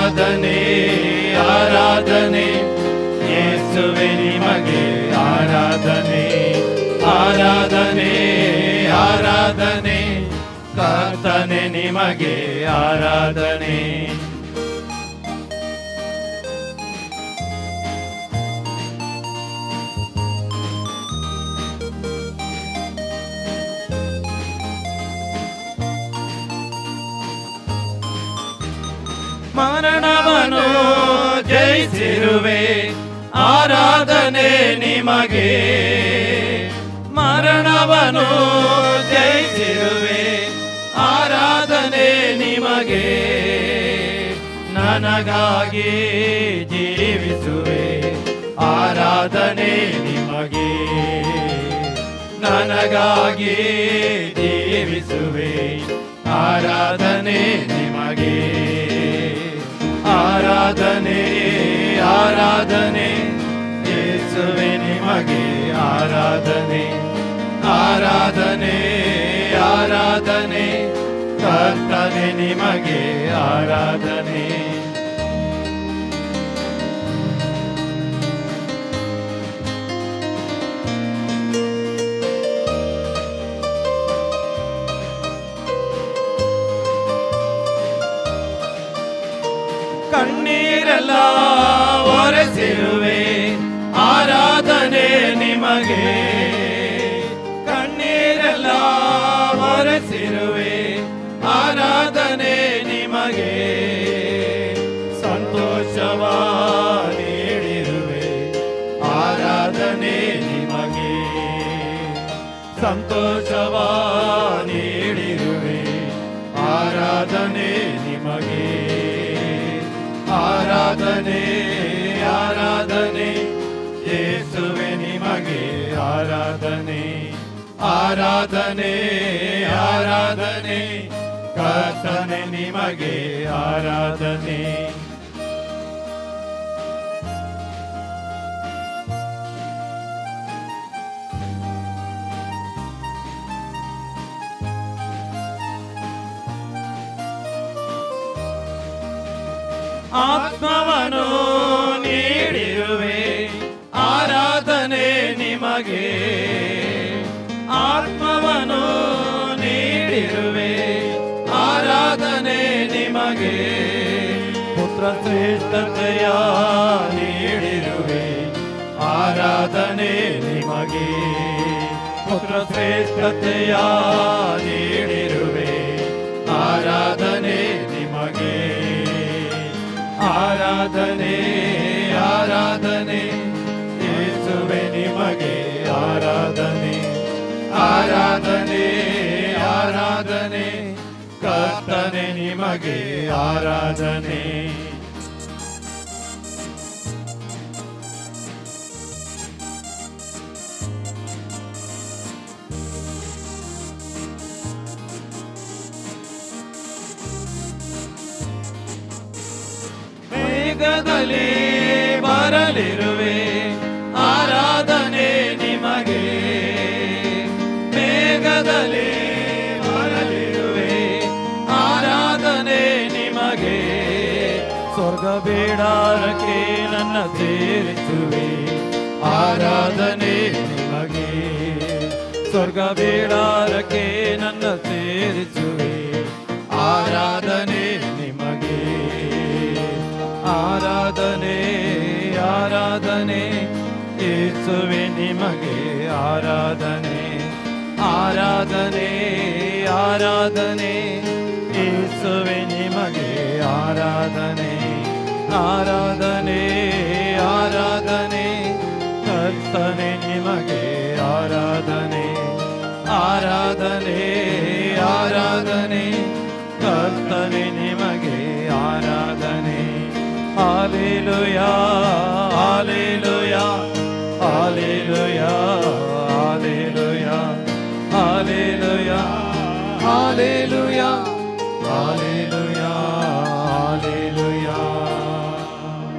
ಆರಾಧನೆ ಆರಾಧನೆ ಯೇಸುವೆ ನಿಮಗೆ ಆರಾಧನೆ ಆರಾಧನೆ ಆರಾಧನೆ ಕರ್ತನೆ ನಿಮಗೆ ಆರಾಧನೆ. ಮರಣವನ್ನು ಜಯಿಸಿರುವೆ ಆರಾಧನೆ ನಿಮಗೆ. ಮರಣವನ್ನು ಜಯಿಸಿರುವೆ ಆರಾಧನೆ ನಿಮಗೆ. ನನಗಾಗಿ ಜೀವಿಸುವೆ ಆರಾಧನೆ ನಿಮಗೆ. ನನಗಾಗಿ ಜೀವಿಸುವೆ ಆರಾಧನೆ ನಿಮಗೆ. ಆರಾಧನೆ ಆರಾಧನೆ ಯೇಸುವೆ ನಿಮಗೆ ಆರಾಧನೆ ಆರಾಧನೆ ಆರಾಧನೆ ಕರ್ತನೆ ನಿಮಗೆ ಆರಾಧನೆ. ಕಣ್ಣೀರೆಲ್ಲ ಒರೆಸಿರುವೆ ಆರಾಧನೆ ನಿಮಗೆ. ಕಣ್ಣೀರೆಲ್ಲ ಒರೆಸಿರುವೆ ಆರಾಧನೆ ನಿಮಗೆ. ಸಂತೋಷವ ನೀಡಿರುವೆ ಆರಾಧನೆ ನಿಮಗೆ. ಸಂತೋಷವ ನೀಡಿರುವೆ ಆರಾಧನೆ ನಿಮಗೆ. ಆರಾಧನೆ ಆರಾಧನೆ ಯೇಸುವೆ ನಿಮಗೆ ಆರಾಧನೆ ಆರಾಧನೆ ಆರಾಧನೆ ಕರ್ತನೆ ನಿಮಗೆ ಆರಾಧನೆ. ಆತ್ಮವನ್ನು ನೀಡಿರುವೆ ಆರಾಧನೆ ನಿಮಗೆ. ಆತ್ಮವನ್ನು ನೀಡಿರುವೆ ಆರಾಧನೆ ನಿಮಗೆ. ಪುತ್ರ ಶ್ರೇಷ್ಠತೆಯ ನೀಡಿರುವೆ ಆರಾಧನೆ ನಿಮಗೆ. ಪುತ್ರ ಶ್ರೇಷ್ಠತೆಯ ನೀಡಿರುವೆ ಆರಾಧನೆ ನಿಮಗೆ. ಆರಾಧನೆ ಆರಾಧನೆ ಯೇಸುವೆ ನಿಮಗೆ ಆರಾಧನೆ ಆರಾಧನೆ ಆರಾಧನೆ ಕರ್ತನೆ ನಿಮಗೆ ಆರಾಧನೆ. ಮೇಘದಲ್ಲಿ ಬರಲಿರುವೆ ಆರಾಧನೆ ನಿಮಗೆ. ಮೇಘದಲ್ಲಿ ಬರಲಿರುವೆ ಆರಾಧನೆ ನಿಮಗೆ. ಸ್ವರ್ಗ ಬೇಡಾರಕ್ಕೆ ನನ್ನ ಸೇರಿಸುವೆ ಆರಾಧನೆ ನಿಮಗೆ. ಸ್ವರ್ಗ ಬೇಡಾರಕ್ಕೆ ನನ್ನ ಸೇರಿಸುವೆ ಆರಾಧನೆ ನಿಮಗೆ. ಆರಾಧನೆ ಆರಾಧನೆ ಯೇಸುವೆ ನಿಮಗೆ ಆರಾಧನೆ ಆರಾಧನೆ ಆರಾಧನೆ ಯೇಸುವೆ ನಿಮಗೆ ಆರಾಧನೆ ಆರಾಧನೆ ಆರಾಧನೆ ಕರ್ತನೆ ನಿಮಗೆ ಆರಾಧನೆ ಆರಾಧನೆ ಆರಾಧನೆ ಕರ್ತನೆ ನಿಮಗೆ ಆರಾಧನೆ. Hallelujah hallelujah hallelujah hallelujah hallelujah hallelujah